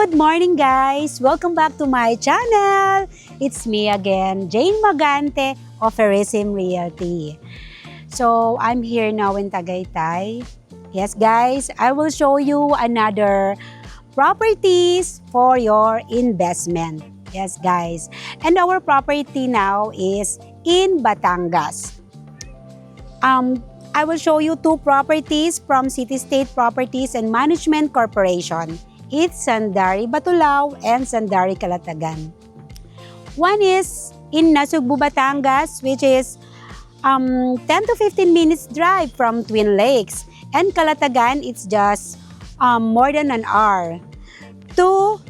Good morning guys! Welcome back to my channel! It's me again, Jane Magante of Verissim Realty. So, I'm here now in Tagaytay. Yes guys, I will show you another properties for your investment. Yes guys, and our property now is in Batangas. I will show you two properties from City State Properties and Management Corporation. It's Sandari Batulao and Sandari Calatagan. One is in Nasugbu, Batangas, which is 10 to 15 minutes drive from Twin Lakes. And Calatagan, it's just more than an hour to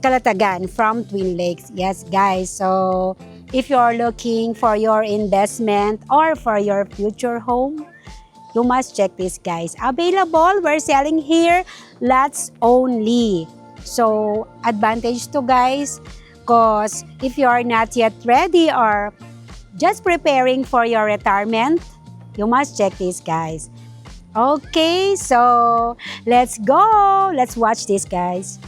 Calatagan from Twin Lakes. Yes, guys. So, if you're looking for your investment or for your future home, you must check this, guys. Available, we're selling here lots only. So, advantage to guys, because if you are not yet ready or just preparing for your retirement, you must check this, guys. Okay, so let's go. Let's watch this, guys.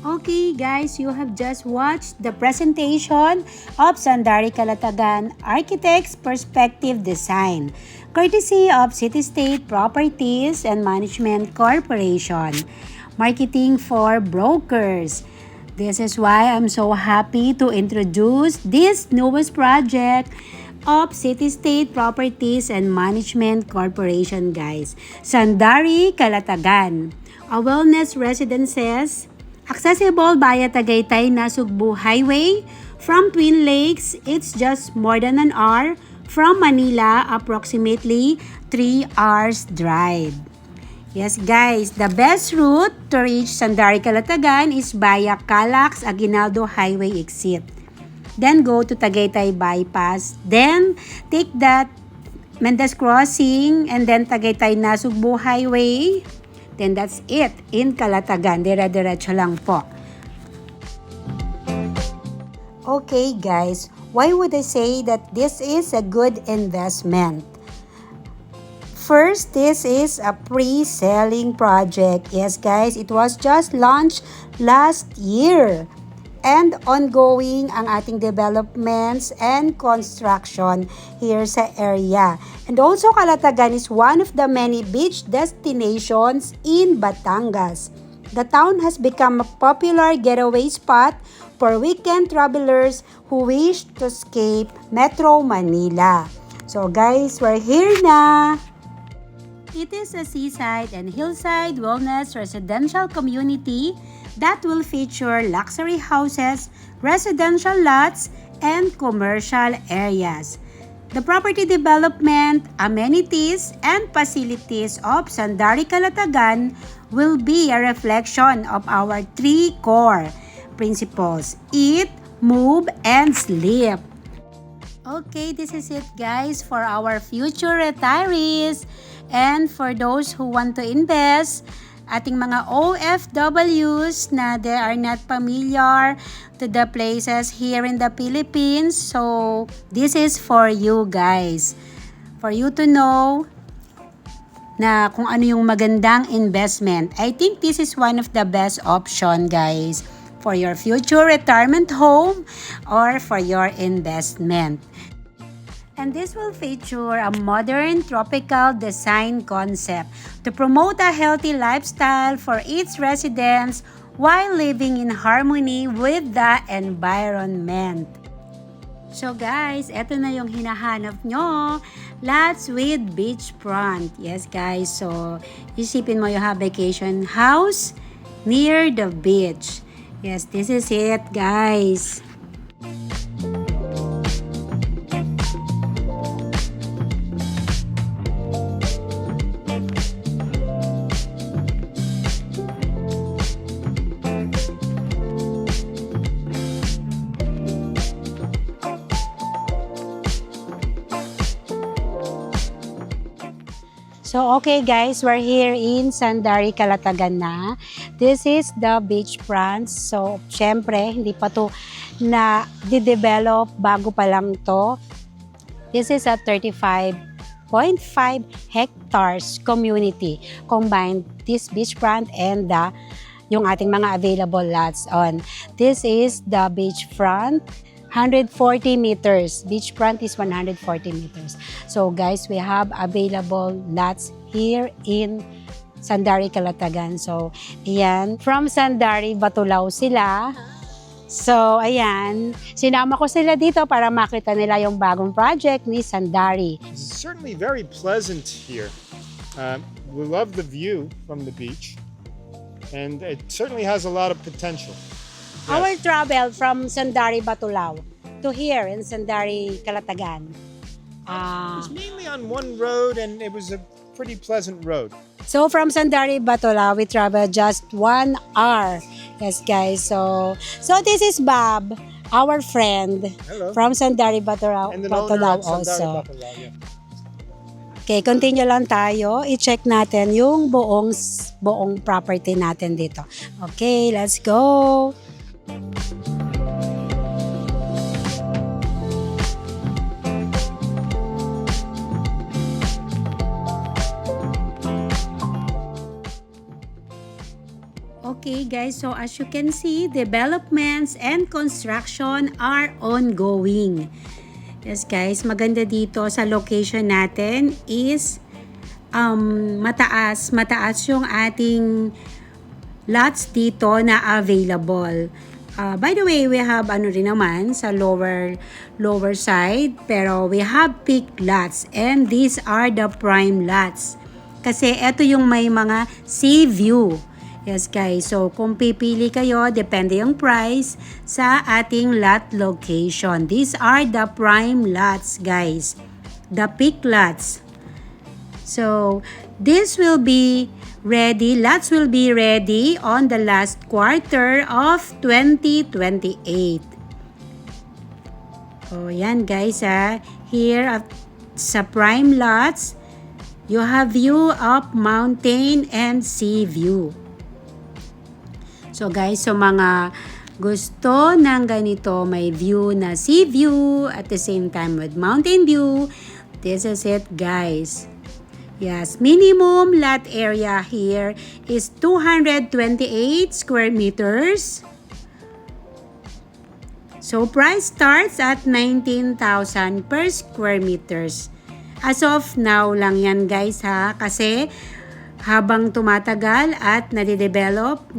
Okay guys, you have just watched the presentation of Sandari Calatagan Architects Perspective Design, courtesy of City State Properties and Management Corporation. Marketing for brokers. This is why I'm so happy to introduce this newest project of City State Properties and Management Corporation, guys. Sandari Calatagan, a wellness residences accessible via Tagaytay Nasugbu Highway. From Twin Lakes, it's just more than an hour. From Manila, approximately 3 hours drive. Yes guys, the best route to reach Sandari Calatagan is via Calax Aguinaldo Highway exit. Then go to Tagaytay Bypass. Then take that Mendez Crossing and then Tagaytay Nasugbu Highway. Then that's it in Calatagan. Dire-diretso lang po. Okay guys, why would I say that this is a good investment? First, this is a pre-selling project. Yes guys, it was just launched last year. And ongoing ang ating developments and construction here sa area. And also Calatagan is one of the many beach destinations in Batangas. The town has become a popular getaway spot for weekend travelers who wish to escape Metro Manila. So guys, we're here na! It is a seaside and hillside wellness residential community that will feature luxury houses, residential lots, and commercial areas. The property development, amenities, and facilities of Sandari Calatagan will be a reflection of our three core principles: eat, move, and sleep. Okay, this is it guys for our future retirees and for those who want to invest. Ating mga OFWs na they are not familiar to the places here in the Philippines. So, this is for you guys. For you to know na kung ano yung magandang investment. I think this is one of the best option guys for your future retirement home or for your investment. And this will feature a modern tropical design concept to promote a healthy lifestyle for its residents while living in harmony with the environment. So guys, eto na yung hinahanap nyo. Lots with beachfront. Yes guys, so isipin mo you have vacation house near the beach. Yes, this is it guys. So, okay guys, we're here in Sandari, Calatagan na. This is the beachfront. So, syempre, hindi pa to na di-develop, bago pa lang to. This is a 35.5 hectares community. Combined this beachfront and yung ating mga available lots on. This is the beachfront. 140 meters. Beachfront is 140 meters. So guys, we have available lots here in Sandari, Calatagan. So, ayan. From Sandari, Batulao sila. So, ayan. Sinama ko sila dito para makita nila yung bagong project ni Sandari. It's certainly very pleasant here. We love the view from the beach. And it certainly has a lot of potential. Our travel from Sandari, Batulao to here in Sandari, Calatagan. It's mainly on one road and it was a pretty pleasant road. So from Sandari, Batulao, we travel just 1 hour. Yes, guys. So this is Bob, our friend. Hello. From Sandari, Batulao, And the owner of Sandari also. Batulao, yeah. Okay, continue lang tayo. I-check natin yung buong property natin dito. Okay, let's go. Okay guys, so as you can see, developments and construction are ongoing. Yes guys, maganda dito sa location natin is mataas yung ating lots dito na available. By the way, we have rin naman sa lower side, pero we have peak lots and these are the prime lots. Kasi ito yung may mga sea view. Yes guys, so kung pipili kayo, depende yung price sa ating lot location. These are the prime lots guys, the peak lots. So this will be ready, lots will be ready on the last quarter of 2028. Oh, yan guys here sa prime lots, you have view of mountain and sea view. So guys, so mga gusto ng ganito, may view na sea view at the same time with mountain view, this is it guys. Yes, minimum lot area here is 228 square meters. So price starts at 19,000 per square meters. As of now lang yan guys kasi habang tumatagal at nade-develop,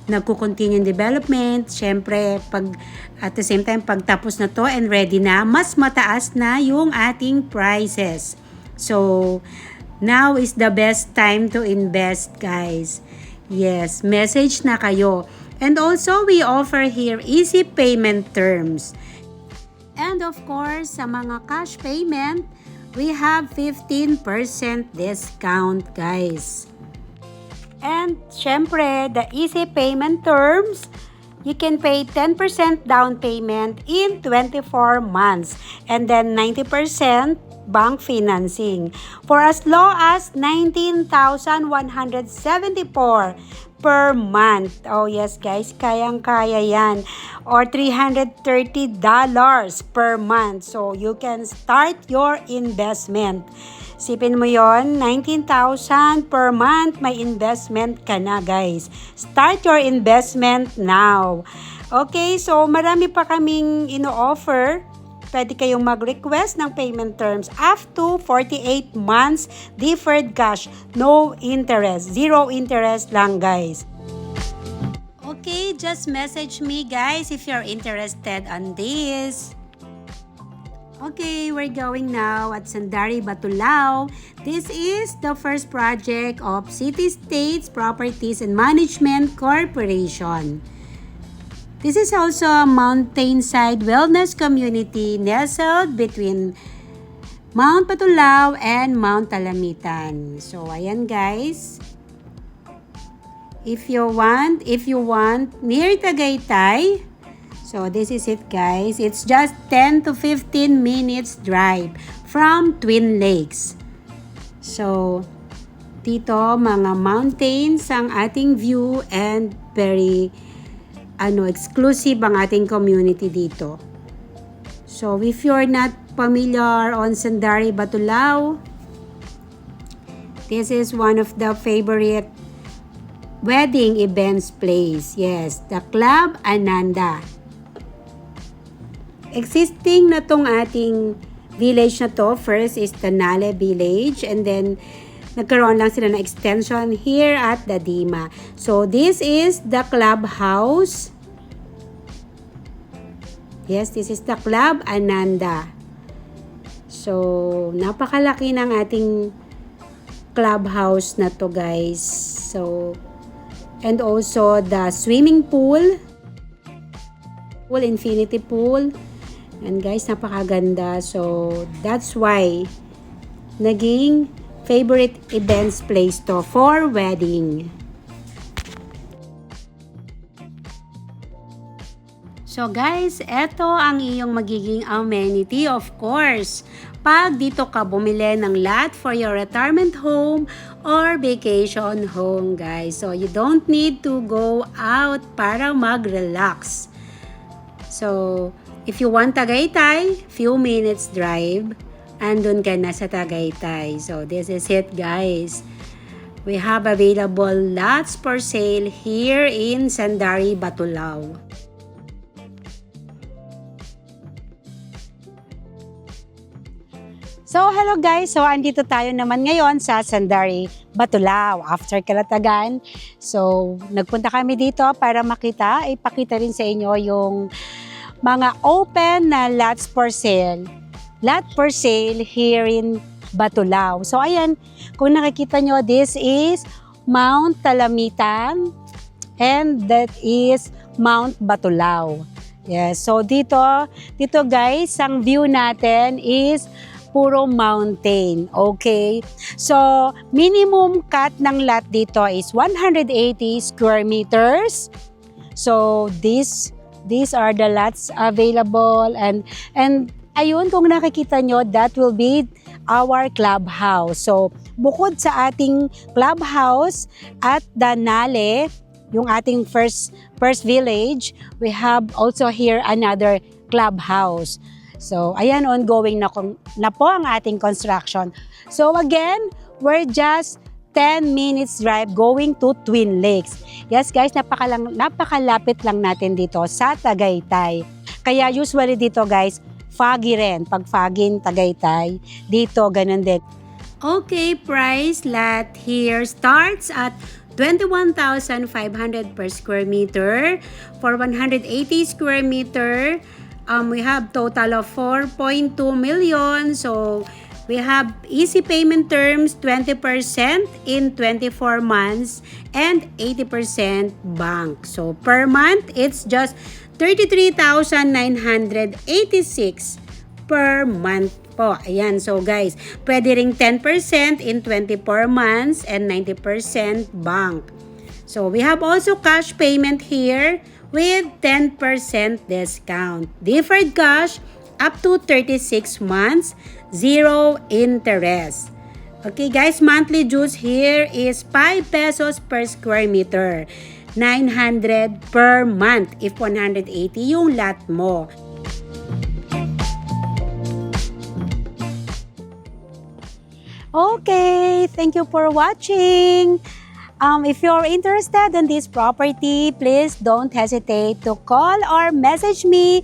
nagko-continue development, syempre at the same time pagtapos na to and ready na, mas mataas na yung ating prices. So now is the best time to invest guys. Yes, message na kayo. And also we offer here easy payment terms. And of course, sa mga cash payment, we have 15% discount guys. And syempre, the easy payment terms, you can pay 10% down payment in 24 months and then 90% bank financing for as low as 19,174 per month. Oh yes guys, kayang-kaya yan. Or $330 per month. So you can start your investment. Sipin mo yon, 19,000 per month, may investment ka na guys. Start your investment now. Okay, so marami pa kaming ino-offer pwede kayong mag-request ng payment terms up to 48 months deferred cash. No interest. Zero interest lang, guys. Okay, just message me, guys, if you're interested on this. Okay, we're going now at Sandari, Batulao. This is the first project of City States Properties and Management Corporation. This is also a mountainside wellness community nestled between Mount Batulao and Mount Talamitan. So, ayan guys. If you want near Tagaytay, so this is it guys. It's just 10 to 15 minutes drive from Twin Lakes. So, dito mga mountains ang ating view and very exclusive ang ating community dito. So, if you're not familiar on Sandari, Batulao, this is one of the favorite wedding events place. Yes, the Club Ananda. Existing na tong ating village na to. First is Tanale Village and then nagkaroon lang sila na extension here at Dadima. So this is the clubhouse. Yes, this is the Club Ananda. So napakalaki ng ating clubhouse na to guys. So and also the swimming pool, infinity pool. And guys, napakaganda. So, that's why naging favorite events place to for wedding. So guys, eto ang iyong magiging amenity of course. Pag dito ka bumili ng lot for your retirement home or vacation home guys. So, you don't need to go out para mag-relax. So, if you want Tagaytay, few minutes drive, andun ka na sa Tagaytay. So, this is it guys. We have available lots for sale here in Sandari, Batulao. So, hello guys. So, andito tayo naman ngayon sa Sandari, Batulao, after Calatagan. So, nagpunta kami dito para ipakita rin sa inyo yung mga open na lots for sale. Lot for sale here in Batulao. So, ayan, kung nakikita nyo, this is Mount Talamitan and that is Mount Batulao. Yes, so dito guys, ang view natin is puro mountain. Okay? So, minimum cut ng lot dito is 180 square meters. So, these are the lots available and ayun, kung nakikita nyo, that will be our clubhouse. So, bukod sa ating clubhouse at Danale, yung ating first village, we have also here another clubhouse. So, ayan, ongoing na po ang ating construction. So, again, we're just 10 minutes drive going to Twin Lakes. Yes guys, napakalapit lang natin dito sa Tagaytay. Kaya usually dito guys, foggy rin. Pag foggy Tagaytay, dito ganun din. Okay, price lot here starts at 21,500 per square meter. For 180 square meter, we have total of 4.2 million. So, we have easy payment terms, 20% in 24 months and 80% bank. So, per month, it's just 33,986 per month po. Ayan. So, guys, pwede ring 10% in 24 months and 90% bank. So, we have also cash payment here with 10% discount. Deferred cash up to 36 months, zero interest. Okay guys, monthly dues here is 5 pesos per square meter. 900 per month if 180 yung lot mo. Okay, thank you for watching. If you're interested in this property, please don't hesitate to call or message me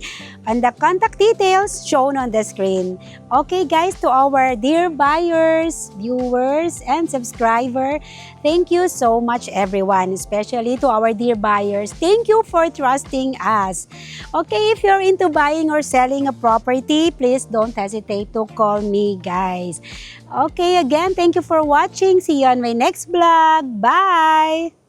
on the contact details shown on the screen. Okay guys, to our dear buyers, viewers, and subscriber, thank you so much everyone, especially to our dear buyers. Thank you for trusting us. Okay, if you're into buying or selling a property, please don't hesitate to call me guys. Okay, again, thank you for watching. See you on my next vlog. Bye!